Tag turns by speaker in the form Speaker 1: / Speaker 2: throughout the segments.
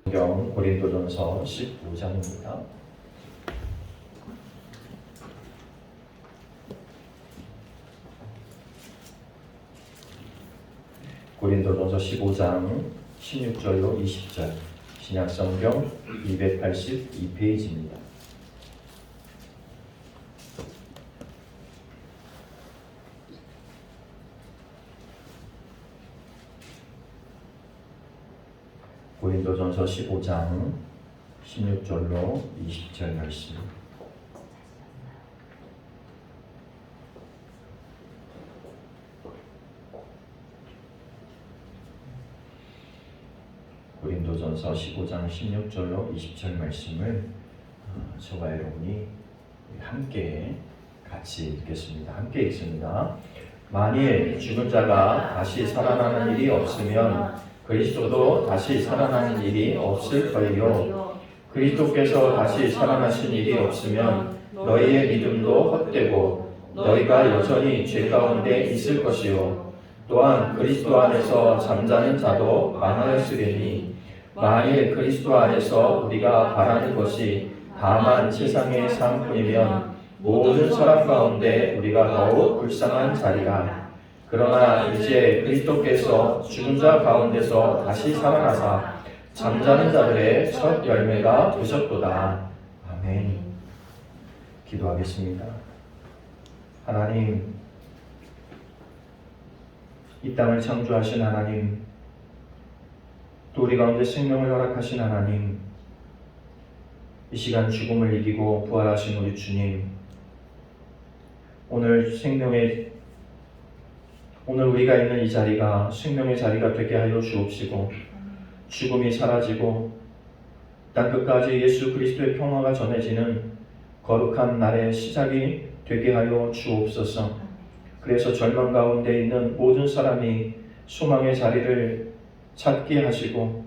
Speaker 1: 성경 고린도전서 15장입니다. 고린도전서 15장 16절로 20절 신약성경 282페이지입니다. 고린도전서 15장 16절로 20절 말씀. 고린도전서 15장 16절로 20절 말씀을 저와 여러분이 함께 같이 읽겠습니다. 함께 읽습니다. 만일 죽은 자가 다시 살아나는 일이 없으면 그리스도도 다시 살아나는 일이 없을 거예요. 그리스도께서 다시 살아나신 일이 없으면 너희의 믿음도 헛되고 너희가 여전히 죄 가운데 있을 것이요. 또한 그리스도 안에서 잠자는 자도 망하였으리니 만일 그리스도 안에서 우리가 바라는 것이 다만 세상의 삶뿐이면 모든 사람 가운데 우리가 더욱 불쌍한 자리라. 그러나 이제 그리스도께서 죽은 자 가운데서 다시 살아나사 잠자는 자들의 첫 열매가 되셨도다. 아멘. 기도하겠습니다. 하나님, 이 땅을 창조하신 하나님, 또 우리 가운데 생명을 허락하신 하나님, 이 시간 죽음을 이기고 부활하신 우리 주님, 오늘 우리가 있는 이 자리가 생명의 자리가 되게 하여 주옵시고 죽음이 사라지고 땅 끝까지 예수 그리스도의 평화가 전해지는 거룩한 날의 시작이 되게 하여 주옵소서. 그래서 절망 가운데 있는 모든 사람이 소망의 자리를 찾게 하시고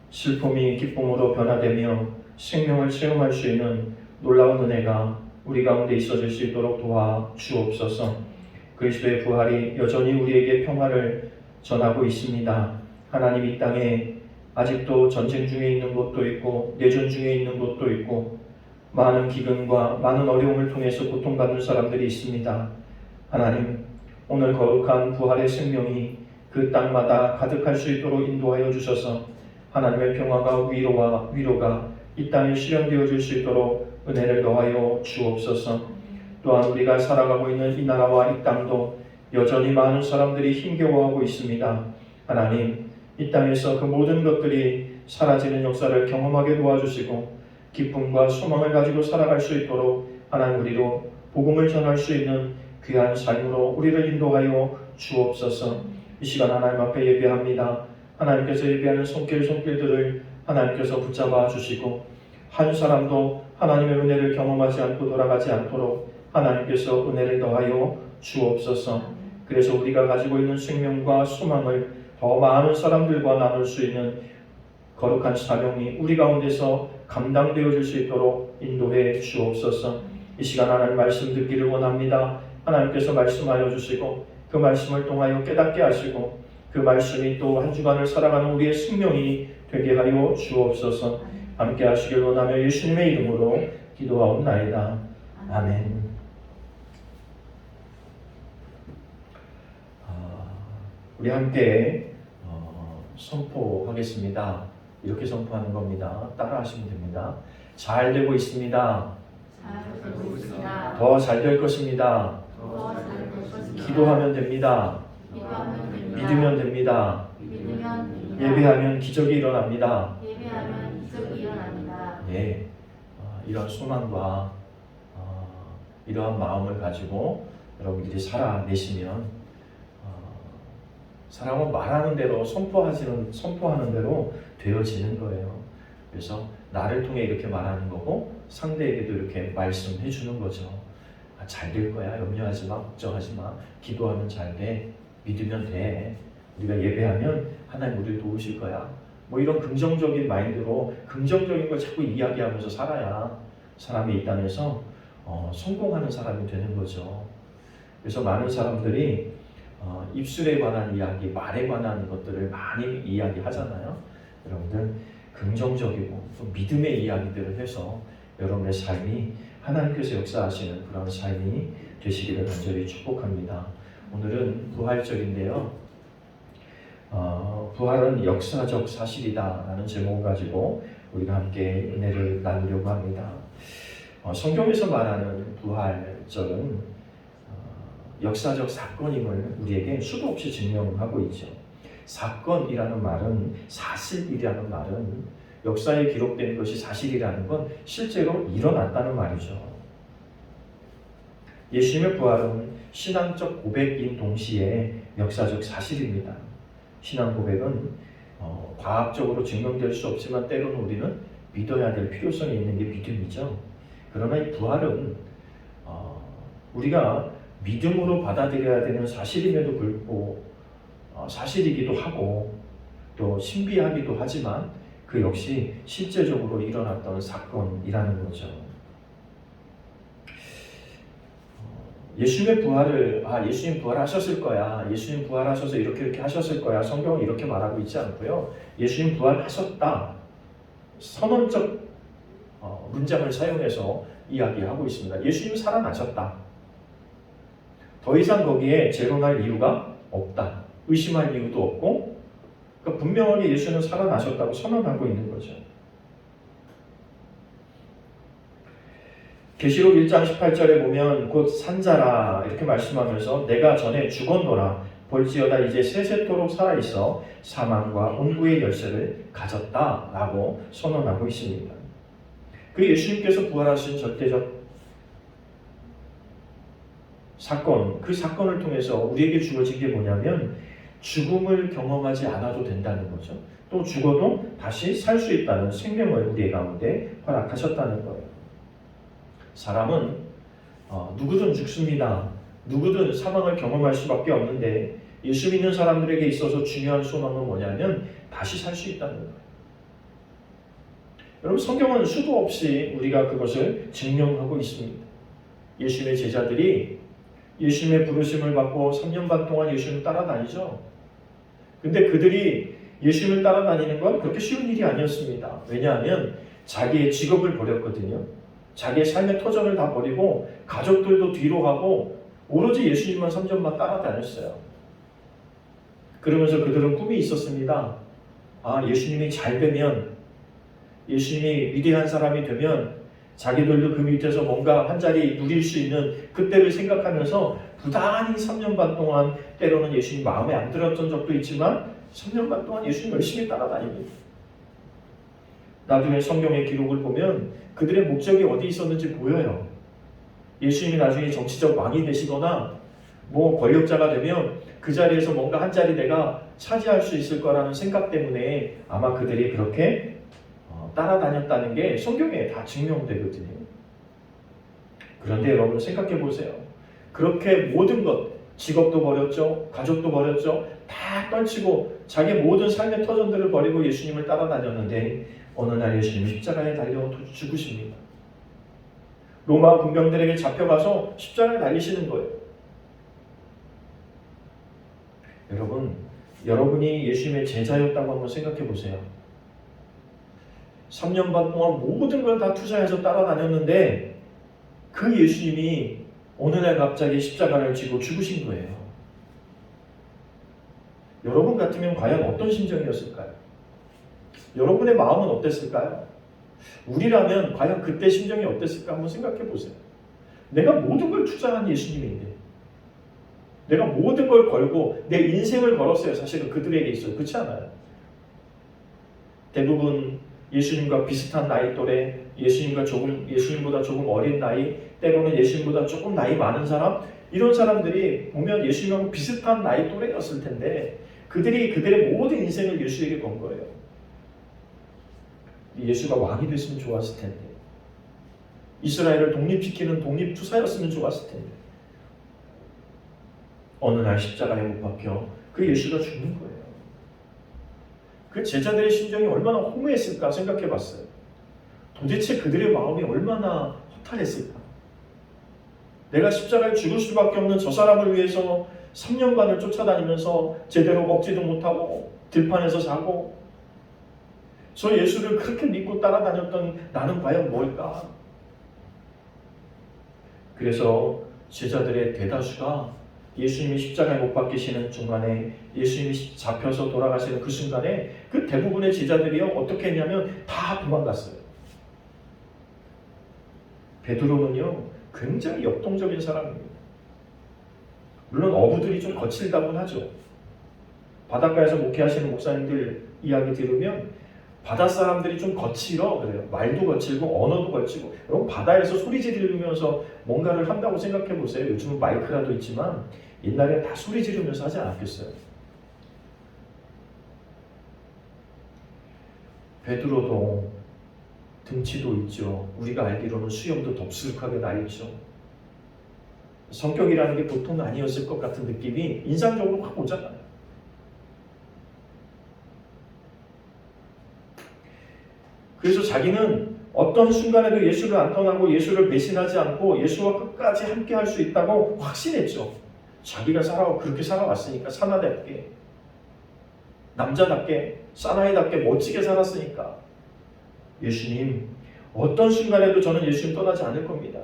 Speaker 1: 슬픔이 기쁨으로 변화되며 생명을 체험할 수 있는 놀라운 은혜가 우리 가운데 있어질 수 있도록 도와 주옵소서. 그리스도의 부활이 여전히 우리에게 평화를 전하고 있습니다. 하나님, 이 땅에 아직도 전쟁 중에 있는 곳도 있고 내전 중에 있는 곳도 있고 많은 기근과 많은 어려움을 통해서 고통받는 사람들이 있습니다. 하나님, 오늘 거룩한 부활의 생명이 그 땅마다 가득할 수 있도록 인도하여 주셔서 하나님의 평화가 위로가 이 땅에 실현되어질 수 있도록 은혜를 더하여 주옵소서. 또한 우리가 살아가고 있는 이 나라와 이 땅도 여전히 많은 사람들이 힘겨워하고 있습니다. 하나님, 이 땅에서 그 모든 것들이 사라지는 역사를 경험하게 도와주시고 기쁨과 소망을 가지고 살아갈 수 있도록 하나님, 우리로 복음을 전할 수 있는 귀한 삶으로 우리를 인도하여 주옵소서. 이 시간 하나님 앞에 예배합니다. 하나님께서 예배하는 손길들을 하나님께서 붙잡아 주시고 한 사람도 하나님의 은혜를 경험하지 않고 돌아가지 않도록 하나님께서 은혜를 더하여 주옵소서. 그래서 우리가 가지고 있는 생명과 소망을 더 많은 사람들과 나눌 수 있는 거룩한 사명이 우리 가운데서 감당되어질 수 있도록 인도해 주옵소서. 이 시간 하나님 말씀 듣기를 원합니다. 하나님께서 말씀하여 주시고 그 말씀을 통하여 깨닫게 하시고 그 말씀이 또 한 주간을 살아가는 우리의 생명이 되게 하여 주옵소서. 함께 하시길 원하며 예수님의 이름으로 기도하옵나이다. 아멘. 우리 함께 선포하겠습니다. 이렇게 선포하는 겁니다. 따라 하시면 됩니다. 잘 되고 있습니다. 더 잘 될 것입니다. 기도하면 됩니다. 믿으면 됩니다. 예배하면 기적이 일어납니다. 네, 이런 소망과 이러한 마음을 가지고 여러분들이 살아내시면 사람은 말하는 대로 선포하는 대로 되어지는 거예요. 그래서 나를 통해 이렇게 말하는 거고 상대에게도 이렇게 말씀해 주는 거죠. 잘 될 거야. 염려하지 마. 걱정하지 마. 기도하면 잘 돼. 믿으면 돼. 우리가 예배하면 하나님 우리를 도우실 거야. 뭐 이런 긍정적인 마인드로 긍정적인 걸 자꾸 이야기하면서 살아야 사람이 이 땅에서 성공하는 사람이 되는 거죠. 그래서 많은 사람들이 입술에 관한 이야기, 말에 관한 것들을 많이 이야기하잖아요. 여러분들 긍정적이고 또 믿음의 이야기들을 해서 여러분의 삶이 하나님께서 역사하시는 그런 삶이 되시기를 간절히 축복합니다. 오늘은 부활절인데요. 부활은 역사적 사실이다 라는 제목을 가지고 우리가 함께 은혜를 나누려고 합니다. 성경에서 말하는 부활절은 역사적 사건임을 우리에게 수도 없이 증명하고 있죠. 사건이라는 말은, 사실이라는 말은 역사에 기록된 것이 사실이라는 건 실제로 일어났다는 말이죠. 예수님의 부활은 신앙적 고백인 동시에 역사적 사실입니다. 신앙 고백은 과학적으로 증명될 수 없지만 때로는 우리는 믿어야 될 필요성이 있는 게 믿음이죠. 그러나 이 부활은 우리가 믿음으로 받아들여야 되는 사실임에도 불구하고 사실이기도 하고 또 신비하기도 하지만 그 역시 실제적으로 일어났던 사건이라는 거죠. 예수님의 부활을 예수님 부활하셨을 거야. 예수님 부활하셔서 이렇게 하셨을 거야. 성경은 이렇게 말하고 있지 않고요. 예수님 부활하셨다. 선언적 문장을 사용해서 이야기하고 있습니다. 예수님 살아나셨다. 더 이상 거기에 재론할 이유가 없다. 의심할 이유도 없고 그러니까 분명하게 예수는 살아나셨다고 선언하고 있는 거죠. 계시록 1장 18절에 보면 곧 산자라 이렇게 말씀하면서 내가 전에 죽었노라 볼지어다 이제 세세토록 살아있어 사망과 음부의 열쇠를 가졌다라고 선언하고 있습니다. 그 예수님께서 부활하신 절대적 사건, 그 사건을 통해서 우리에게 주어진 게 뭐냐면 죽음을 경험하지 않아도 된다는 거죠. 또 죽어도 다시 살 수 있다는 생명을 우리 가운데 허락하셨다는 거예요. 사람은 누구든 죽습니다. 누구든 사망을 경험할 수밖에 없는데 예수 믿는 사람들에게 있어서 중요한 소망은 뭐냐면 다시 살 수 있다는 거예요. 여러분 성경은 수도 없이 우리가 그것을 증명하고 있습니다. 예수님의 제자들이 예수님의 부르심을 받고 3년 반 동안 예수님을 따라다니죠. 근데 그들이 예수님을 따라다니는 건 그렇게 쉬운 일이 아니었습니다. 왜냐하면 자기의 직업을 버렸거든요. 자기의 삶의 터전을 다 버리고 가족들도 뒤로 하고 오로지 예수님만 3년만 따라다녔어요. 그러면서 그들은 꿈이 있었습니다. 예수님이 잘 되면, 예수님이 위대한 사람이 되면 자기들도 그 밑에서 뭔가 한 자리 누릴 수 있는 그때를 생각하면서 부단히 3년 반 동안 때로는 예수님 마음에 안 들었던 적도 있지만 3년 반 동안 예수님 열심히 따라다닙니다. 나중에 성경의 기록을 보면 그들의 목적이 어디 있었는지 보여요. 예수님이 나중에 정치적 왕이 되시거나 권력자가 되면 그 자리에서 뭔가 한 자리 내가 차지할 수 있을 거라는 생각 때문에 아마 그들이 그렇게 따라다녔다는 게 성경에 다 증명되거든요. 그런데 여러분 생각해 보세요. 그렇게 모든 것, 직업도 버렸죠, 가족도 버렸죠, 다 떨치고 자기 모든 삶의 터전들을 버리고 예수님을 따라다녔는데 어느 날 예수님이 십자가에 달려 죽으십니다. 로마 군병들에게 잡혀가서 십자가에 달리시는 거예요. 여러분이 예수님의 제자였다고 한번 생각해 보세요. 3년 반 동안 모든 걸 다 투자해서 따라다녔는데 그 예수님이 어느 날 갑자기 십자가를 지고 죽으신 거예요. 여러분 같으면 과연 어떤 심정이었을까요? 여러분의 마음은 어땠을까요? 우리라면 과연 그때 심정이 어땠을까 한번 생각해 보세요. 내가 모든 걸 투자한 예수님인데 내가 모든 걸 걸고 내 인생을 걸었어요. 사실은 그들에게 있어요. 그렇지 않아요? 대부분 예수님과 비슷한 나이 또래, 예수님보다 조금 어린 나이, 때로는 예수님보다 조금 나이 많은 사람, 이런 사람들이 보면 예수님하고 비슷한 나이 또래였을 텐데 그들이 그들의 모든 인생을 예수에게 건 거예요. 예수가 왕이 됐으면 좋았을 텐데, 이스라엘을 독립시키는 독립투사였으면 좋았을 텐데, 어느 날 십자가에 못 박혀 그 예수가 죽는 거예요. 그 제자들의 심정이 얼마나 허무했을까 생각해 봤어요. 도대체 그들의 마음이 얼마나 허탈했을까. 내가 십자가에 죽을 수밖에 없는 저 사람을 위해서 3년간을 쫓아다니면서 제대로 먹지도 못하고 들판에서 자고 저 예수를 그렇게 믿고 따라다녔던 나는 과연 뭘까? 그래서 제자들의 대다수가 예수님이 십자가에 못 박히시는 중간에, 예수님이 잡혀서 돌아가시는 그 순간에 그 대부분의 제자들이요 어떻게 했냐면 다 도망갔어요. 베드로는요 굉장히 역동적인 사람입니다. 물론 어부들이 좀 거칠다고는 하죠. 바닷가에서 목회하시는 목사님들 이야기 들으면 바다 사람들이 좀 거칠어 그래요. 말도 거칠고 언어도 거칠고. 여러분 바다에서 소리 지르면서 뭔가를 한다고 생각해 보세요. 요즘은 마이크라도 있지만 옛날에 다 소리 지르면서 하지 않았겠어요? 베드로도 등치도 있죠. 우리가 알기로는 수염도 덥수룩하게 나 있죠. 성격이라는 게 보통 아니었을 것 같은 느낌이 인상적으로 확 오잖아요. 그래서 자기는 어떤 순간에도 예수를 안 떠나고 예수를 배신하지 않고 예수와 끝까지 함께 할 수 있다고 확신했죠. 자기가 그렇게 살아왔으니까, 사나답게, 남자답게, 사나이답게 멋지게 살았으니까 예수님, 어떤 순간에도 저는 예수님 떠나지 않을 겁니다.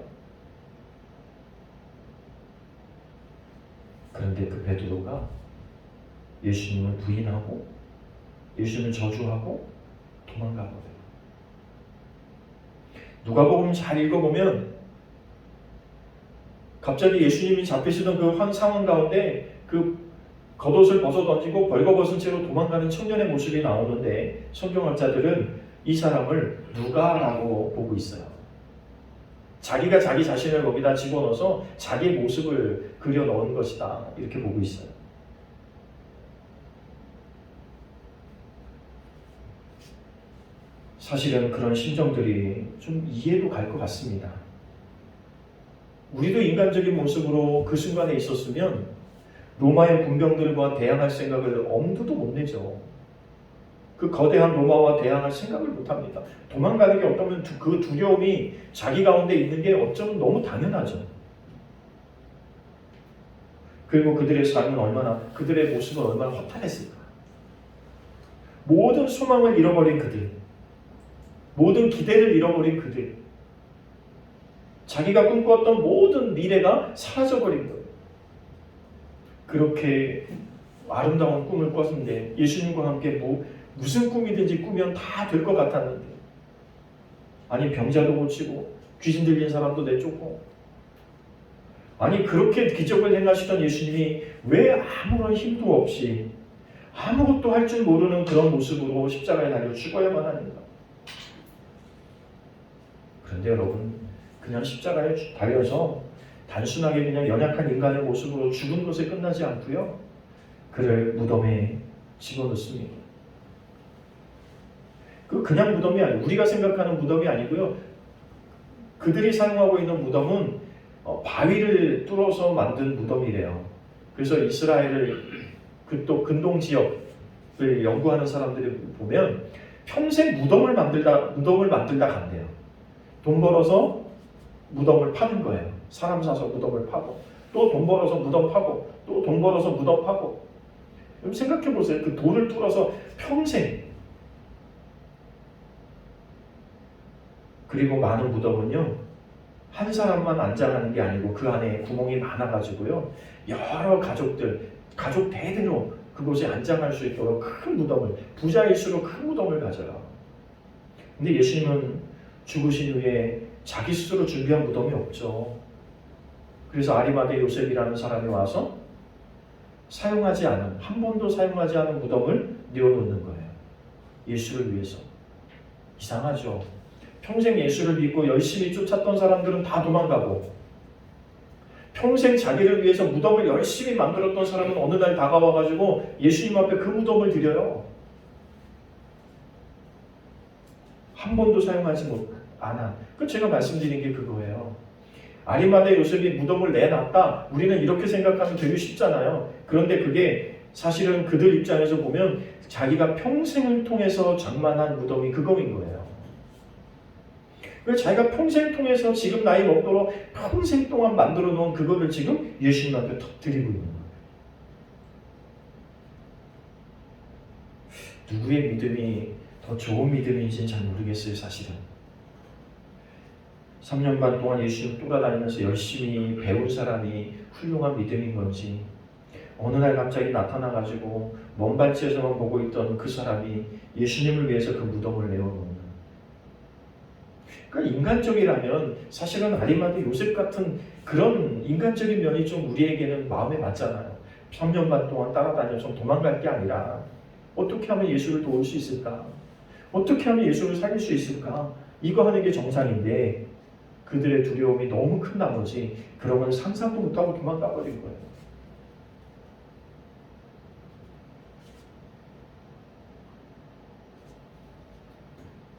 Speaker 1: 그런데 그 베드로가 예수님을 부인하고 예수님을 저주하고 도망가거든요. 누가복음 잘 읽어보면 갑자기 예수님이 잡히시던 그 상황 가운데 그 겉옷을 벗어던지고 벌거벗은 채로 도망가는 청년의 모습이 나오는데 성경학자들은 이 사람을 누가라고 보고 있어요. 자기가 자기 자신을 거기다 집어넣어서 자기 모습을 그려 넣은 것이다 이렇게 보고 있어요. 사실은 그런 심정들이 좀 이해도 갈 것 같습니다. 우리도 인간적인 모습으로 그 순간에 있었으면 로마의 군병들과 대항할 생각을 엄두도 못 내죠. 그 거대한 로마와 대항할 생각을 못합니다. 도망가는 게 어쩌면 그 두려움이 자기 가운데 있는 게 어쩌면 너무 당연하죠. 그리고 그들의 삶은 그들의 모습은 얼마나 허탈했을까. 모든 소망을 잃어버린 그들, 모든 기대를 잃어버린 그들, 자기가 꿈꾸었던 모든 미래가 사라져버린 거예요. 그렇게 아름다운 꿈을 꿨는데 예수님과 함께 무슨 꿈이든지 꾸면 다 될 것 같았는데, 아니 병자도 고치고 귀신 들린 사람도 내쫓고, 아니 그렇게 기적을 행하시던 예수님이 왜 아무런 힘도 없이 아무것도 할 줄 모르는 그런 모습으로 십자가에 달려 죽어야만 하는가? 그런데 여러분, 그냥 십자가에 달려서 단순하게 그냥 연약한 인간의 모습으로 죽은 것에 끝나지 않고요, 그를 무덤에 집어넣습니다. 그냥 무덤이 아니고, 우리가 생각하는 무덤이 아니고요, 그들이 사용하고 있는 무덤은 바위를 뚫어서 만든 무덤이래요. 그래서 이스라엘을 또 근동 지역을 연구하는 사람들이 보면 평생 무덤을 만들다 간대요. 돈 벌어서 무덤을 파는 거예요. 사람 사서 무덤을 파고, 또 돈 벌어서 무덤 파고, 또 돈 벌어서 무덤 파고. 그럼 생각해 보세요. 그 돌을 뚫어서 평생. 그리고 많은 무덤은요, 한 사람만 안장하는 게 아니고 그 안에 구멍이 많아가지고요, 여러 가족 대대로 그곳에 안장할 수 있도록 큰 무덤을, 부자일수록 큰 무덤을 가져요. 근데 예수님은 죽으신 후에 자기 스스로 준비한 무덤이 없죠. 그래서 아리마대 요셉이라는 사람이 와서 한 번도 사용하지 않은 무덤을 내어놓는 거예요. 예수를 위해서. 이상하죠. 평생 예수를 믿고 열심히 쫓았던 사람들은 다 도망가고, 평생 자기를 위해서 무덤을 열심히 만들었던 사람은 어느 날 다가와가지고 예수님 앞에 그 무덤을 드려요. 한 번도 사용하지 않아. 제가 말씀드린 게 그거예요. 아리마대 요셉이 무덤을 내놨다, 우리는 이렇게 생각하면 되게 쉽잖아요. 그런데 그게 사실은 그들 입장에서 보면 자기가 평생을 통해서 장만한 무덤이 그거인 거예요. 그래서 자기가 평생 통해서 지금 나이 먹도록 평생 동안 만들어 놓은 그거를 지금 예수님 앞에 드리고 있는 거예요. 누구의 믿음이 더 좋은 믿음인지는 잘 모르겠어요, 사실은. 3년 반 동안 예수님 돌아다니면서 열심히 배운 사람이 훌륭한 믿음인 건지, 어느 날 갑자기 나타나가지고 먼 발치에서만 보고 있던 그 사람이 예수님을 위해서 그 무덤을 내어놓는. 그러니까 인간적이라면 사실은 아리마대 요셉 같은 그런 인간적인 면이 좀 우리에게는 마음에 맞잖아요. 3년 반 동안 따라다녀서 도망갈 게 아니라 어떻게 하면 예수를 도울 수 있을까? 어떻게 하면 예수를 살릴 수 있을까? 이거 하는 게 정상인데 그들의 두려움이 너무 큰 나머지 그러면 상상도 못하고 도망가 버린 거예요.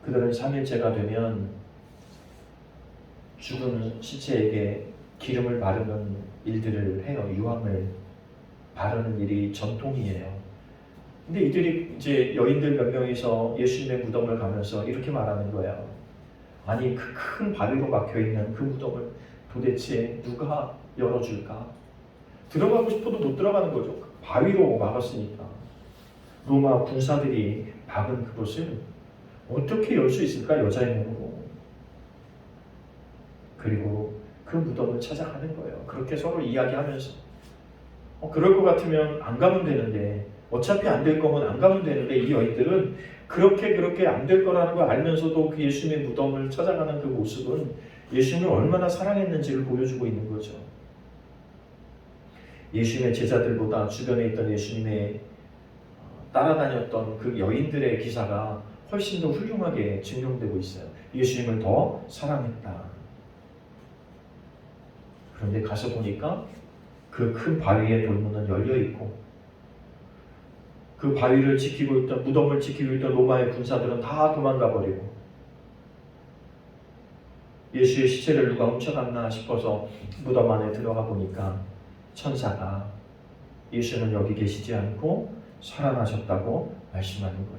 Speaker 1: 그들은 3일째가 되면 죽은 시체에게 기름을 바르는 일들을 해요. 유황을 바르는 일이 전통이에요. 근데 이들이 이제 여인들 몇 명이서 예수님의 무덤을 가면서 이렇게 말하는 거예요. 아니 그 큰 바위로 막혀있는 그 무덤을 도대체 누가 열어줄까? 들어가고 싶어도 못 들어가는 거죠. 바위로 막았으니까. 로마 군사들이 박은 그것을 어떻게 열 수 있을까? 여자의 몸으로. 그리고 그 무덤을 찾아가는 거예요. 그렇게 서로 이야기하면서 그럴 것 같으면 안 가면 되는데 어차피 안 될 거면 안 가면 되는데 이 여인들은 그렇게 안 될 거라는 걸 알면서도 그 예수님의 무덤을 찾아가는 그 모습은 예수님을 얼마나 사랑했는지를 보여주고 있는 거죠. 예수님의 제자들보다 주변에 있던 예수님의 따라다녔던 그 여인들의 기사가 훨씬 더 훌륭하게 증명되고 있어요. 예수님을 더 사랑했다. 그런데 가서 보니까 그 큰 바위의 돌문은 열려 있고 그 바위를 지키고 있던 무덤을 지키고 있던 로마의 군사들은 다 도망가 버리고 예수의 시체를 누가 훔쳐갔나 싶어서 무덤 안에 들어가 보니까 천사가 예수는 여기 계시지 않고 살아나셨다고 말씀하는 거예요.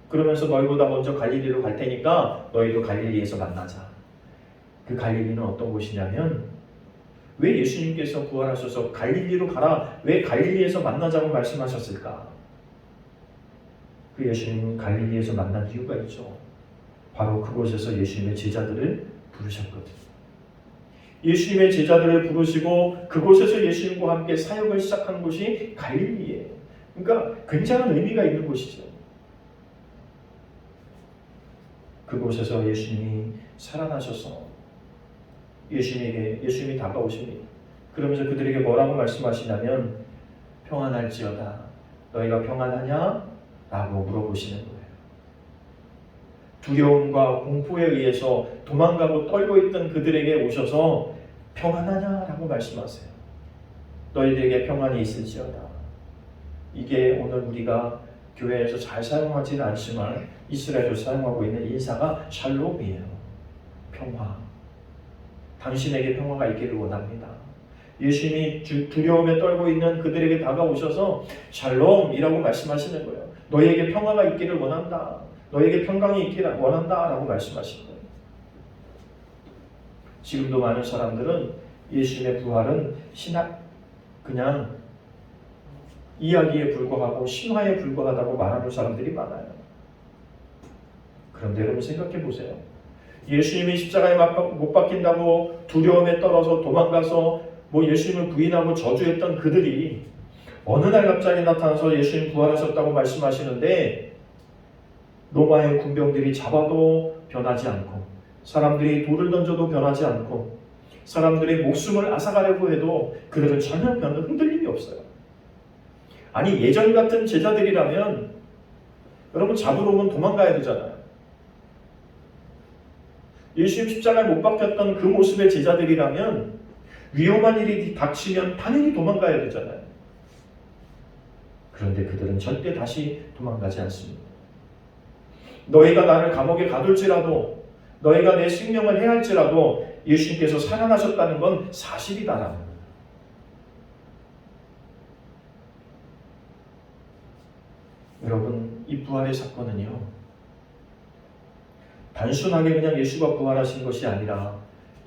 Speaker 1: 그러면서 너희보다 먼저 갈릴리로 갈 테니까 너희도 갈릴리에서 만나자. 그 갈릴리는 어떤 곳이냐면 왜 예수님께서 부활하셔서 갈릴리로 가라, 왜 갈릴리에서 만나자고 말씀하셨을까? 그 예수님은 갈릴리에서 만난 이유가 있죠. 바로 그곳에서 예수님의 제자들을 부르셨거든요. 예수님의 제자들을 부르시고 그곳에서 예수님과 함께 사역을 시작한 곳이 갈릴리예요. 그러니까 굉장한 의미가 있는 곳이죠. 그곳에서 예수님이 살아나셔서 예수님이 다가오십니다. 그러면서 그들에게 뭐라고 말씀하시냐면 평안할지어다. 너희가 평안하냐? 라고 물어보시는 거예요. 두려움과 공포에 의해서 도망가고 떨고 있던 그들에게 오셔서 평안하냐? 라고 말씀하세요. 너희들에게 평안이 있을지어다. 이게 오늘 우리가 교회에서 잘 사용하지는 않지만 이스라엘에서 사용하고 있는 인사가 샬롬이에요. 평화. 당신에게 평화가 있기를 원합니다. 예수님이 두려움에 떨고 있는 그들에게 다가오셔서 샬롬이라고 말씀하시는 거예요. 너희에게 평화가 있기를 원한다. 너희에게 평강이 있기를 원한다. 라고 말씀하시는 거예요. 지금도 많은 사람들은 예수님의 부활은 그냥 이야기에 불과하고 신화에 불과하다고 말하는 사람들이 많아요. 그런데 여러분 생각해 보세요. 예수님이 십자가에 못 박힌다고 두려움에 떨어서 도망가서 예수님을 부인하고 저주했던 그들이 어느 날 갑자기 나타나서 예수님 부활하셨다고 말씀하시는데 로마의 군병들이 잡아도 변하지 않고 사람들이 돌을 던져도 변하지 않고 사람들이 목숨을 앗아가려고 해도 그들은 전혀 흔들림이 없어요. 아니 예전 같은 제자들이라면 여러분 잡으러 오면 도망가야 되잖아요. 예수님 십자가에 못 박혔던 그 모습의 제자들이라면 위험한 일이 닥치면 당연히 도망가야 되잖아요. 그런데 그들은 절대 다시 도망가지 않습니다. 너희가 나를 감옥에 가둘지라도 너희가 내 생명을 해할지라도 예수님께서 살아나셨다는 건 사실이다라는 거예요. 여러분, 이 부활의 사건은요, 단순하게 그냥 예수가 부활하신 것이 아니라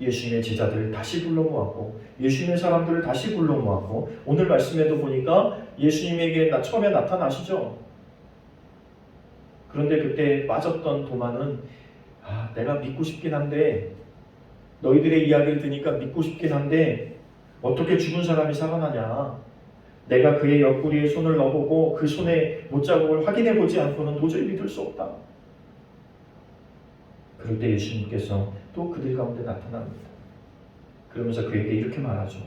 Speaker 1: 예수님의 제자들을 다시 불러 모았고 예수님의 사람들을 다시 불러 모았고 오늘 말씀에도 보니까 예수님에게 처음에 나타나시죠. 그런데 그때 빠졌던 도마는 내가 믿고 싶긴 한데 너희들의 이야기를 들으니까 믿고 싶긴 한데 어떻게 죽은 사람이 살아나냐. 내가 그의 옆구리에 손을 넣어보고 그 손의 못자국을 확인해보지 않고는 도저히 믿을 수 없다. 그럴 때 예수님께서 또 그들 가운데 나타납니다. 그러면서 그에게 이렇게 말하죠.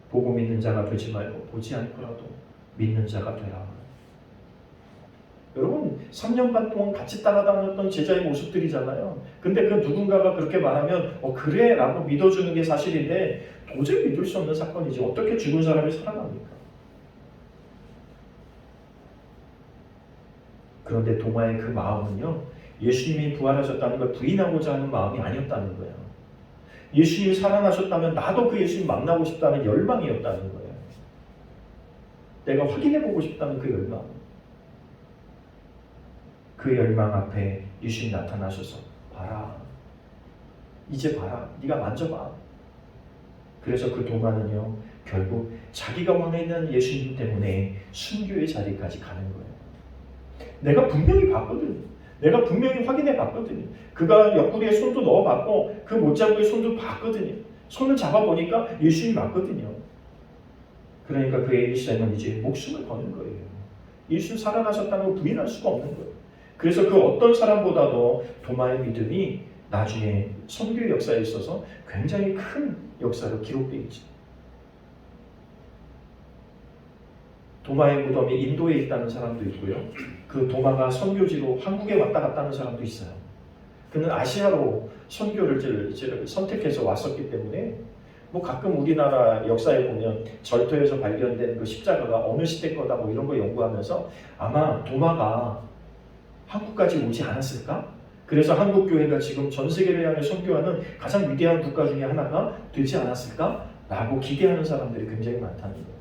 Speaker 1: 보고 믿는 자가 되지 말고 보지 않고라도 믿는 자가 되라. 여러분 3년 반 동안 같이 따라다녔던 제자의 모습들이잖아요. 근데 그 누군가가 그렇게 말하면 그래 라고 믿어주는 게 사실인데 도저히 믿을 수 없는 사건이지. 어떻게 죽은 사람이 살아납니까? 그런데 도마의 그 마음은요, 예수님이 부활하셨다는 걸 부인하고자 하는 마음이 아니었다는 거예요. 예수님이 살아나셨다면 나도 그 예수님 만나고 싶다는 열망이었다는 거예요. 내가 확인해보고 싶다는 그 열망. 그 열망 앞에 예수님 나타나셔서 봐라. 이제 봐라. 네가 만져봐. 그래서 그 도마는요, 결국 자기가 원해 있는 예수님 때문에 순교의 자리까지 가는 거예요. 내가 분명히 봤거든. 내가 분명히 확인해 봤거든요. 그가 옆구리에 손도 넣어봤고 그 못자국에 손도 봤거든요. 손을 잡아보니까 예수님이 맞거든요. 그러니까 그 엘리사는 이제 목숨을 거는 거예요. 예수님 살아나셨다는 걸 부인할 수가 없는 거예요. 그래서 그 어떤 사람보다도 도마의 믿음이 나중에 선교 역사에 있어서 굉장히 큰 역사로 기록되어 있죠. 도마의 무덤이 인도에 있다는 사람도 있고요. 그 도마가 선교지로 한국에 왔다 갔다 하는 사람도 있어요. 그는 아시아로 선교를 선택해서 왔었기 때문에 가끔 우리나라 역사에 보면 절터에서 발견된 그 십자가가 어느 시대 거다 이런 거 연구하면서 아마 도마가 한국까지 오지 않았을까? 그래서 한국 교회가 지금 전 세계를 향해 선교하는 가장 위대한 국가 중에 하나가 되지 않았을까? 라고 기대하는 사람들이 굉장히 많다는 거예요.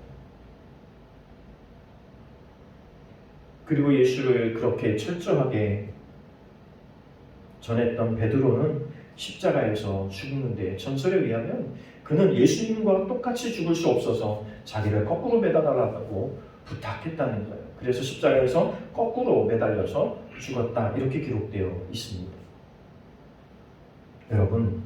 Speaker 1: 그리고 예수를 그렇게 철저하게 전했던 베드로는 십자가에서 죽는데 전설에 의하면 그는 예수님과 똑같이 죽을 수 없어서 자기를 거꾸로 매달아달라고 부탁했다는 거예요. 그래서 십자가에서 거꾸로 매달려서 죽었다 이렇게 기록되어 있습니다. 여러분,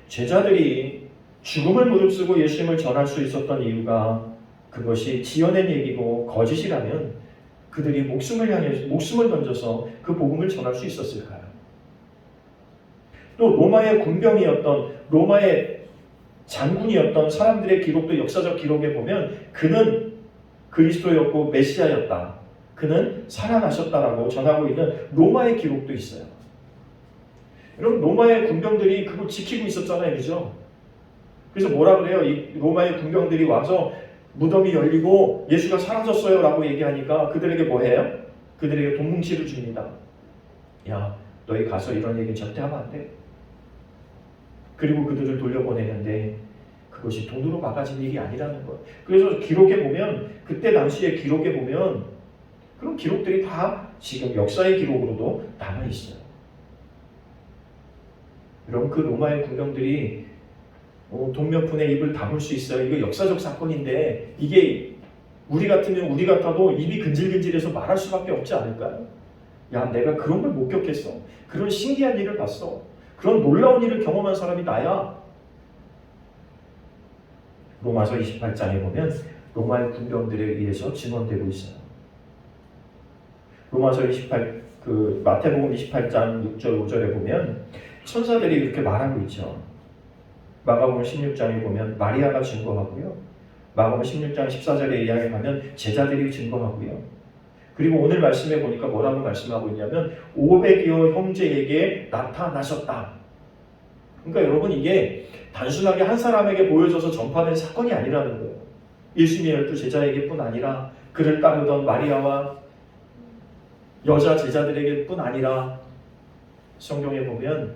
Speaker 1: 제자들이 죽음을 무릅쓰고 예수님을 전할 수 있었던 이유가 그것이 지어낸 얘기고 거짓이라면 그들이 목숨을 던져서 그 복음을 전할 수 있었을까요? 또 로마의 군병이었던 로마의 장군이었던 사람들의 기록도 역사적 기록에 보면 그는 그리스도였고 메시아였다. 그는 살아나셨다라고 전하고 있는 로마의 기록도 있어요. 여러분 로마의 군병들이 그걸 지키고 있었잖아요. 그죠? 그래서 뭐라 그래요? 이 로마의 군병들이 와서 무덤이 열리고 예수가 사라졌어요 라고 얘기하니까 그들에게 뭐 해요? 그들에게 돈 뭉치를 줍니다. 야, 너희 가서 이런 얘기 절대 하면 안 돼. 그리고 그들을 돌려보내는데 그것이 돈으로 막아진 일이 아니라는 거예요. 그래서 기록에 보면 그때 당시의 기록에 보면 그런 기록들이 다 지금 역사의 기록으로도 남아있어요. 여러분 그 로마의 군병들이 돈 몇 푼에 입을 다물 수 있어요. 이거 역사적 사건인데 이게 우리 같아도 입이 근질근질해서 말할 수밖에 없지 않을까요? 야, 내가 그런 걸 목격했어. 그런 신기한 일을 봤어. 그런 놀라운 일을 경험한 사람이 나야. 로마서 28장에 보면 로마의 군병들에 의해서 증언되고 있어요. 로마서 마태복음 28장 6절 5절에 보면 천사들이 이렇게 말하고 있죠. 마가복음 16장에 보면 마리아가 증거하고요. 마가복음 16장 14절에 이야기하면 제자들이 증거하고요. 그리고 오늘 말씀에 보니까 뭐라고 말씀하고 있냐면 500여 형제에게 나타나셨다. 그러니까 여러분 이게 단순하게 한 사람에게 보여져서 전파된 사건이 아니라는 거예요. 예수님의 12제자에게 뿐 아니라 그를 따르던 마리아와 여자 제자들에게 뿐 아니라 성경에 보면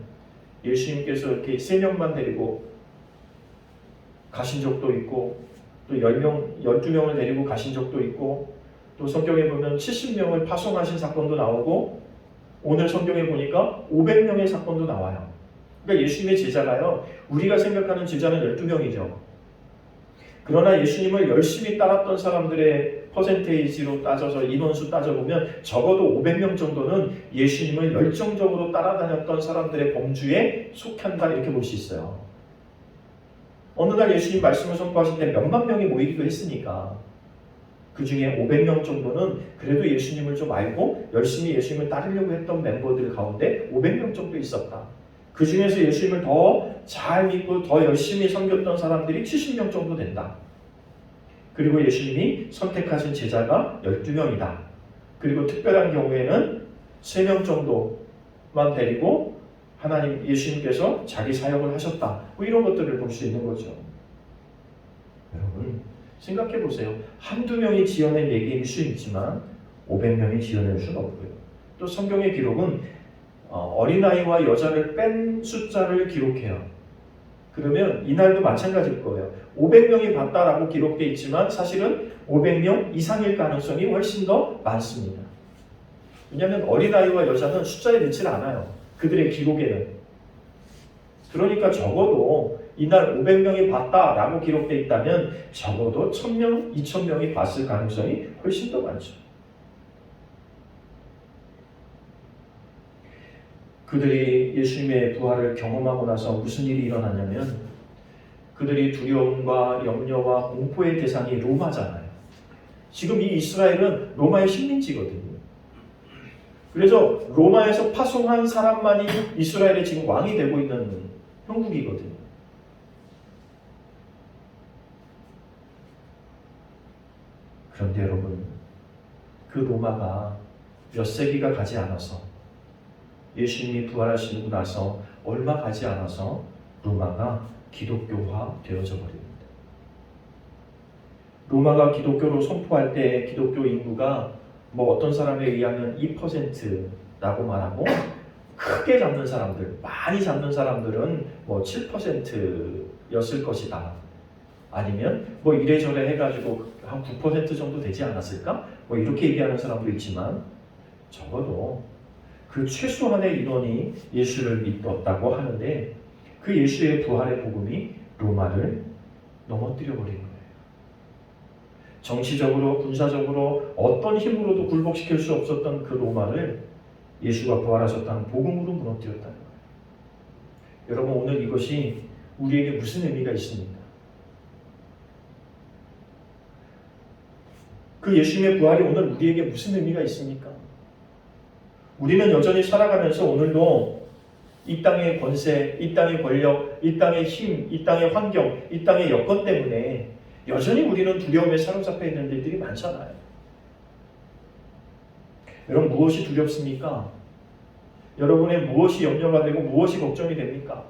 Speaker 1: 예수님께서 이렇게 3명만 데리고 가신 적도 있고 또 12명을 데리고 가신 적도 있고 또 성경에 보면 70명을 파송하신 사건도 나오고 오늘 성경에 보니까 500명의 사건도 나와요. 그러니까 예수님의 제자가요. 우리가 생각하는 제자는 12명이죠. 그러나 예수님을 열심히 따랐던 사람들의 퍼센테이지로 따져서 인원수 따져보면 적어도 500명 정도는 예수님을 열정적으로 따라다녔던 사람들의 범주에 속한다 이렇게 볼 수 있어요. 어느 날 예수님 말씀을 선포하실 때 몇만 명이 모이기도 했으니까 그 중에 500명 정도는 그래도 예수님을 좀 알고 열심히 예수님을 따르려고 했던 멤버들 가운데 500명 정도 있었다. 그 중에서 예수님을 더 잘 믿고 더 열심히 섬겼던 사람들이 70명 정도 된다. 그리고 예수님이 선택하신 제자가 12명이다. 그리고 특별한 경우에는 3명 정도만 데리고 하나님 예수님께서 자기 사역을 하셨다. 뭐 이런 것들을 볼 수 있는 거죠. 여러분 생각해 보세요. 한두 명이 지어낸 얘기일 수 있지만 500명이 지어낼 수는 없고요. 또 성경의 기록은 어린아이와 여자를 뺀 숫자를 기록해요. 그러면 이날도 마찬가지일 거예요. 500명이 봤다라고 기록되어 있지만 사실은 500명 이상일 가능성이 훨씬 더 많습니다. 왜냐하면 어린아이와 여자는 숫자에 넣질 않아요. 그들의 기록에는. 그러니까 적어도 이날 500명이 봤다라고 기록되어 있다면 적어도 1000명, 2000명이 봤을 가능성이 훨씬 더 많죠. 그들이 예수님의 부활을 경험하고 나서 무슨 일이 일어났냐면 그들이 두려움과 염려와 공포의 대상이 로마잖아요. 지금 이 이스라엘은 로마의 식민지거든요. 그래서 로마에서 파송한 사람만이 이스라엘의 지금 왕이 되고 있는 형국이거든요. 그런데 여러분, 그 로마가 몇 세기가 가지 않아서 예수님이 부활하시고 나서 얼마 가지 않아서 로마가 기독교화 되어져 버립니다. 로마가 기독교로 선포할 때 기독교 인구가 뭐 어떤 사람에 의하면 2%라고 말하고 크게 잡는 사람들, 많이 잡는 사람들은 뭐 7%였을 것이다. 아니면 뭐 이래저래 해가지고 한 9% 정도 되지 않았을까? 뭐 이렇게 얘기하는 사람도 있지만 적어도 그 최소한의 인원이 예수를 믿었다고 하는데 그 예수의 부활의 복음이 로마를 넘어뜨려 버린 거예요. 정치적으로 군사적으로 어떤 힘으로도 굴복시킬 수 없었던 그 로마를 예수가 부활하셨다는 복음으로 무너뜨렸다는 거예요. 여러분 오늘 이것이 우리에게 무슨 의미가 있습니까? 그 예수님의 부활이 오늘 우리에게 무슨 의미가 있습니까? 우리는 여전히 살아가면서 오늘도 이 땅의 권세, 이 땅의 권력, 이 땅의 힘, 이 땅의 환경, 이 땅의 여건 때문에 여전히 우리는 두려움에 사로잡혀 있는 일들이 많잖아요. 여러분 무엇이 두렵습니까? 여러분의 무엇이 염려가 되고 무엇이 걱정이 됩니까?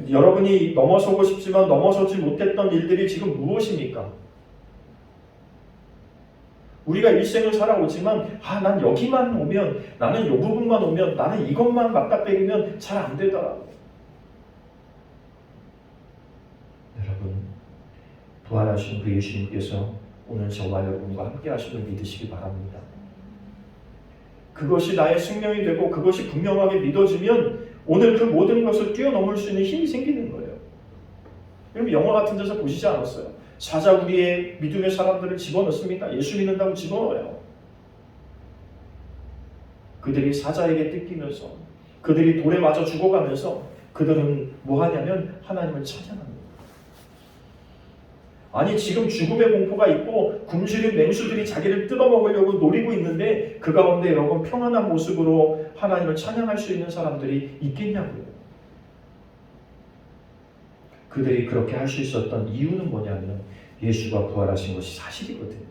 Speaker 1: 여러분이 넘어서고 싶지만 넘어서지 못했던 일들이 지금 무엇입니까? 우리가 일생을 살아오지만 난 여기만 오면 나는 이 부분만 오면 나는 이것만 맞닥뜨리면 잘 안 되더라고요. 여러분 부활하신 그 예수님께서 오늘 저와 여러분과 함께 하심을 믿으시기 바랍니다. 그것이 나의 생명이 되고 그것이 분명하게 믿어지면 오늘 그 모든 것을 뛰어넘을 수 있는 힘이 생기는 거예요. 여러분 영화 같은 데서 보시지 않았어요? 사자구리에 믿음의 사람들을 집어넣습니다. 예수 믿는다고 집어넣어요. 그들이 사자에게 뜯기면서 그들이 돌에 맞아 죽어가면서 그들은 뭐 하냐면 하나님을 찬양합니다. 아니 지금 죽음의 공포가 있고 굶주린 맹수들이 자기를 뜯어먹으려고 노리고 있는데 그 가운데 여러분 평안한 모습으로 하나님을 찬양할 수 있는 사람들이 있겠냐고요. 그들이 그렇게 할 수 있었던 이유는 뭐냐면 예수가 부활하신 것이 사실이거든요.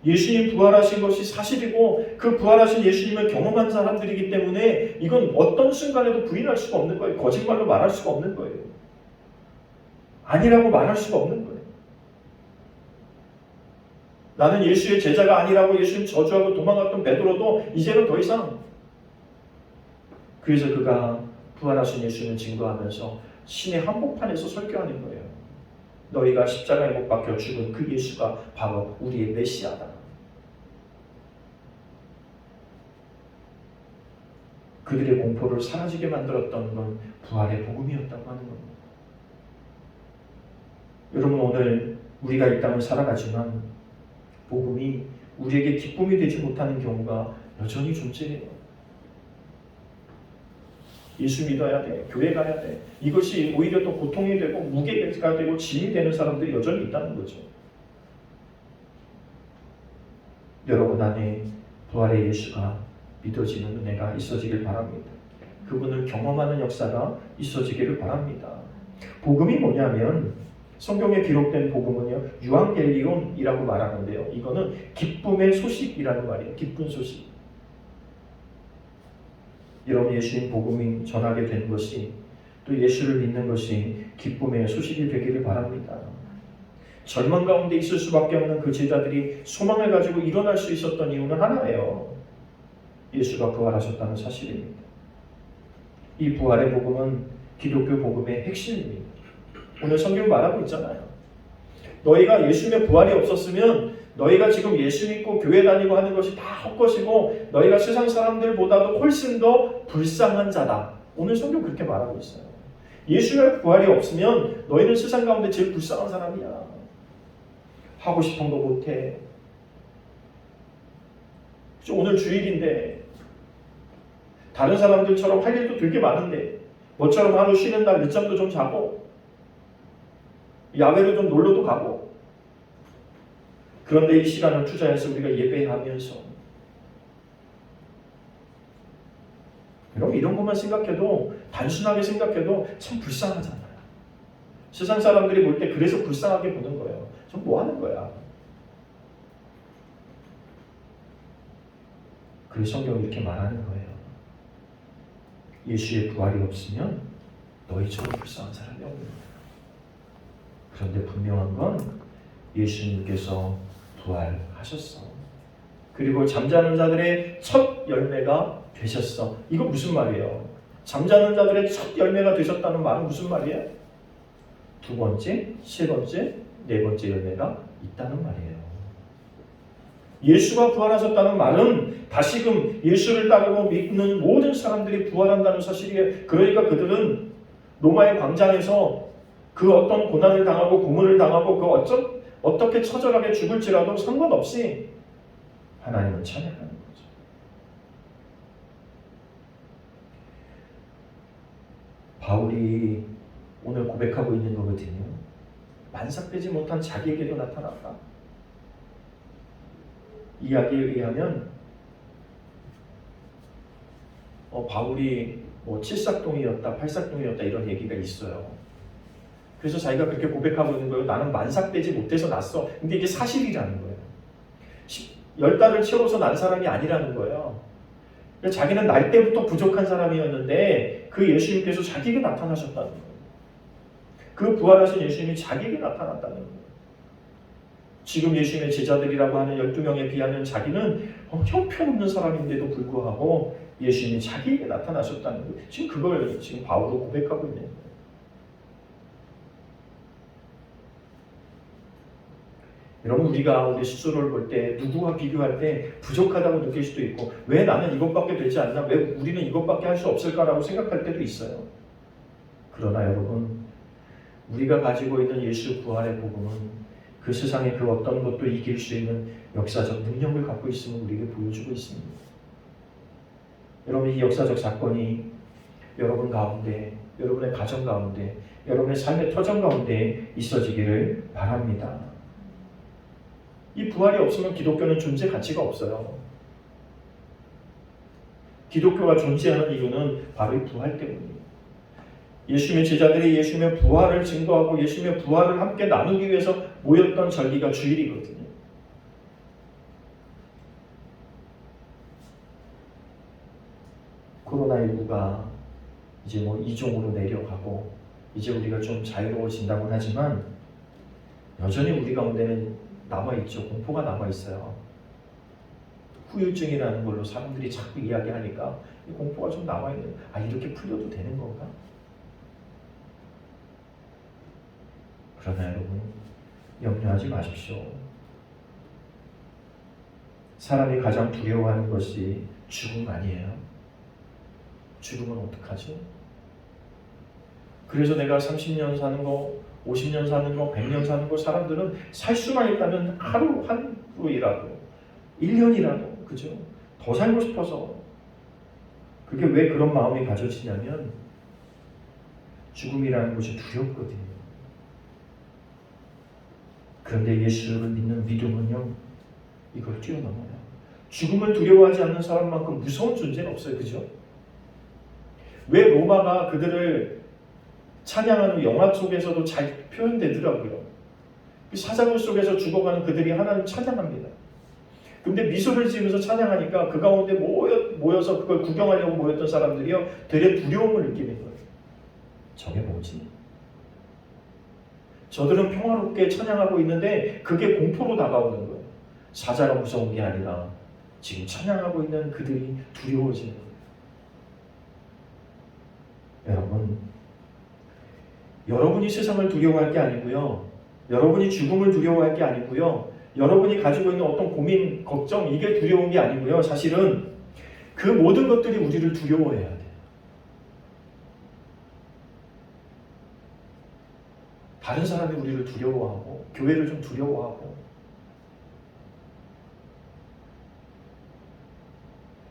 Speaker 1: 예수님 부활하신 것이 사실이고 그 부활하신 예수님을 경험한 사람들이기 때문에 이건 어떤 순간에도 부인할 수가 없는 거예요. 거짓말로 말할 수가 없는 거예요. 아니라고 말할 수가 없는 거예요. 나는 예수의 제자가 아니라고 예수님 저주하고 도망갔던 베드로도 이제는 더 이상 그래서 그가 부활하신 예수님을 증거하면서 신의 한복판에서 설교하는 거예요. 너희가 십자가에 못 박혀 죽은 그 예수가 바로 우리의 메시아다. 그들의 공포를 사라지게 만들었던 건 부활의 복음이었다고 하는 겁니다. 여러분 오늘 우리가 이 땅을 살아가지만 복음이 우리에게 기쁨이 되지 못하는 경우가 여전히 존재해요. 예수 믿어야 돼. 교회 가야 돼. 이것이 오히려 또 고통이 되고 무게가 되고 짐이 되는 사람들이 여전히 있다는 거죠. 여러분 안에 부활의 예수가 믿어지는 은혜가 있어지길 바랍니다. 그분을 경험하는 역사가 있어지기를 바랍니다. 복음이 뭐냐면 성경에 기록된 복음은요, 유앙겔리온이라고 말하는데요. 이거는 기쁨의 소식이라는 말이에요. 기쁜 소식. 여러분 예수님 복음이 전하게 된 것이 또 예수를 믿는 것이 기쁨의 소식이 되기를 바랍니다. 절망 가운데 있을 수밖에 없는 그 제자들이 소망을 가지고 일어날 수 있었던 이유는 하나예요. 예수가 부활하셨다는 사실입니다. 이 부활의 복음은 기독교 복음의 핵심입니다. 오늘 성경 말하고 있잖아요. 너희가 예수님의 부활이 없었으면 너희가 지금 예수 믿고 교회 다니고 하는 것이 다 헛것이고 너희가 세상 사람들보다도 훨씬 더 불쌍한 자다. 오늘 성경 그렇게 말하고 있어요. 예수의 부활이 없으면 너희는 세상 가운데 제일 불쌍한 사람이야. 하고 싶은 거 못해. 오늘 주일인데 다른 사람들처럼 할 일도 되게 많은데 뭐처럼 하루 쉬는 날 늦잠도 좀 자고 야외로 좀 놀러도 가고 그런데 이 시간을 투자해서 우리가 예배하면서 여러분 이런 것만 생각해도 단순하게 생각해도 참 불쌍하잖아요. 세상 사람들이 볼 때 그래서 불쌍하게 보는 거예요. 전 뭐 하는 거야? 그래서 성경이 이렇게 말하는 거예요. 예수의 부활이 없으면 너희처럼 불쌍한 사람이 없는 거예요. 그런데 분명한 건 예수님께서 부활하셨어. 그리고 잠자는 자들의 첫 열매가 되셨어. 이거 무슨 말이에요? 잠자는 자들의 첫 열매가 되셨다는 말은 무슨 말이에요? 두 번째, 세 번째, 네 번째 열매가 있다는 말이에요. 예수가 부활하셨다는 말은 다시금 예수를 따르고 믿는 모든 사람들이 부활한다는 사실이에요. 그러니까 그들은 로마의 광장에서 그 어떤 고난을 당하고 고문을 당하고 그 어떻게 처절하게 죽을지라도 상관없이 하나님을 찬양하는 거죠. 바울이 오늘 고백하고 있는 거거든요. 만삭되지 못한 자기에게도 나타났다. 이야기에 의하면 바울이 칠삭동이었다, 팔삭동이었다 이런 얘기가 있어요. 그래서 자기가 그렇게 고백하고 있는 거예요. 나는 만삭되지 못해서 났어. 근데 이게 사실이라는 거예요. 10달을 채워서 난 사람이 아니라는 거예요. 자기는 날 때부터 부족한 사람이었는데 그 예수님께서 자기에게 나타나셨다는 거예요. 그 부활하신 예수님이 자기에게 나타났다는 거예요. 지금 예수님의 제자들이라고 하는 12명에 비하면 자기는 형편없는 사람인데도 불구하고 예수님이 자기에게 나타나셨다는 거예요. 지금 그걸 지금 바울은 고백하고 있는 거예요. 여러분 우리가 우리 스스로를 볼 때 누구와 비교할 때 부족하다고 느낄 수도 있고 왜 나는 이것밖에 되지 않나? 왜 우리는 이것밖에 할 수 없을까라고 생각할 때도 있어요. 그러나 여러분 우리가 가지고 있는 예수 부활의 복음은 그 세상의 그 어떤 것도 이길 수 있는 역사적 능력을 갖고 있음을 우리에게 보여주고 있습니다. 여러분 이 역사적 사건이 여러분 가운데, 여러분의 가정 가운데, 여러분의 삶의 터전 가운데 있어지기를 바랍니다. 이 부활이 없으면 기독교는 존재 가치가 없어요. 기독교가 존재하는 이유는 바로 이 부활 때문입니다. 예수님의 제자들이 예수님의 부활을 증거하고 예수님의 부활을 함께 나누기 위해서 모였던 절기가 주일이거든요. 코로나19가 이제 2종으로 내려가고 이제 우리가 좀 자유로워진다고는 하지만 여전히 우리 가운데는 남아있죠. 공포가 남아있어요. 후유증이라는 걸로 사람들이 자꾸 이야기하니까 이 공포가 좀 남아있는, 이렇게 풀려도 되는 건가? 그러나 여러분 염려하지 마십시오. 사람이 가장 두려워하는 것이 죽음 아니에요? 죽으면 어떡하지? 그래서 내가 30년 사는 거 50년 사는 거, 100년 사는 거 사람들은 살 수만 있다면 하루이라도 1년이라도 그죠? 더 살고 싶어서. 그게 왜 그런 마음이 가져지냐면 죽음이라는 것이 두렵거든요. 그런데 예수를 믿는 믿음은요, 이걸 뛰어넘어요. 죽음을 두려워하지 않는 사람만큼 무서운 존재는 없어요. 그죠? 왜 로마가 그들을 찬양하는 영화 속에서도 잘 표현되더라고요. 사자굴 속에서 죽어가는 그들이 하나님 찬양합니다. 근데 미소를 지으면서 찬양하니까 그 가운데 모여서 그걸 구경하려고 모였던 사람들이요, 되게 두려움을 느끼는 거예요. 저게 뭐지? 저들은 평화롭게 찬양하고 있는데 그게 공포로 다가오는 거예요. 사자가 무서운 게 아니라 지금 찬양하고 있는 그들이 두려워지는 거예요. 여러분이 세상을 두려워할 게 아니고요. 여러분이 죽음을 두려워할 게 아니고요. 여러분이 가지고 있는 어떤 고민, 걱정, 이게 두려운 게 아니고요. 사실은 그 모든 것들이 우리를 두려워해야 돼요. 다른 사람이 우리를 두려워하고, 교회를 좀 두려워하고,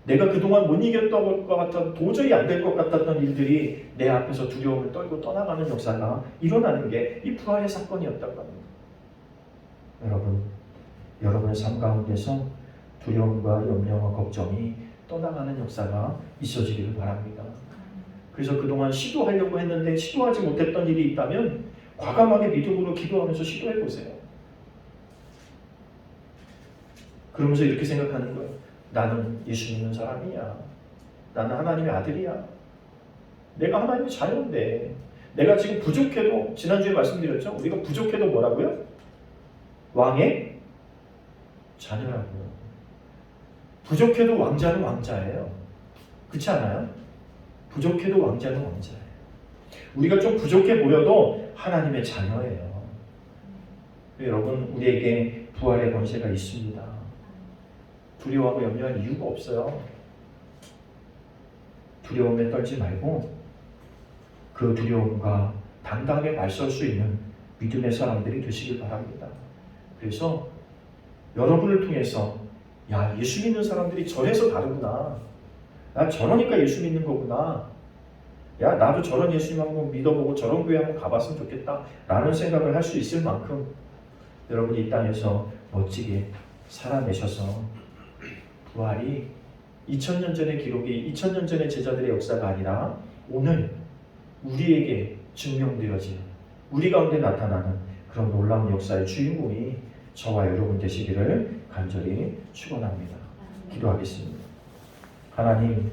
Speaker 1: 내가 그동안 못 이겼던 것 같아 도저히 안 될 것 같았던 일들이 내 앞에서 두려움을 떨고 떠나가는 역사가 일어나는 게 이 부활의 사건이었다고 합니다. 여러분의 삶 가운데서 두려움과 염려와 걱정이 떠나가는 역사가 있어지기를 바랍니다. 그래서 그동안 시도하려고 했는데 시도하지 못했던 일이 있다면 과감하게 믿음으로 기도하면서 시도해보세요. 그러면서 이렇게 생각하는 거예요. 나는 예수 믿는 사람이야. 나는 하나님의 아들이야. 내가 하나님의 자녀인데 내가 지금 부족해도, 지난주에 말씀드렸죠? 우리가 부족해도 뭐라고요? 왕의 자녀라고요. 부족해도 왕자는 왕자예요. 그렇지 않아요? 부족해도 왕자는 왕자예요. 우리가 좀 부족해 보여도 하나님의 자녀예요. 여러분, 우리에게 부활의 권세가 있습니다. 두려워하고 염려할 이유가 없어요. 두려움에 떨지 말고 그 두려움과 당당하게 맞설 수 있는 믿음의 사람들이 되시길 바랍니다. 그래서 여러분을 통해서 야, 예수 믿는 사람들이 저래서 다르구나. 나 저러니까 예수 믿는 거구나. 야, 나도 저런 예수님 한번 믿어보고 저런 교회 한번 가봤으면 좋겠다 라는 생각을 할 수 있을 만큼 여러분이 이 땅에서 멋지게 살아내셔서 부활이 2000년 전의 기록이 2000년 전의 제자들의 역사가 아니라 오늘 우리에게 증명되어진, 우리 가운데 나타나는 그런 놀라운 역사의 주인공이 저와 여러분 되시기를 간절히 축원합니다. 기도하겠습니다. 하나님,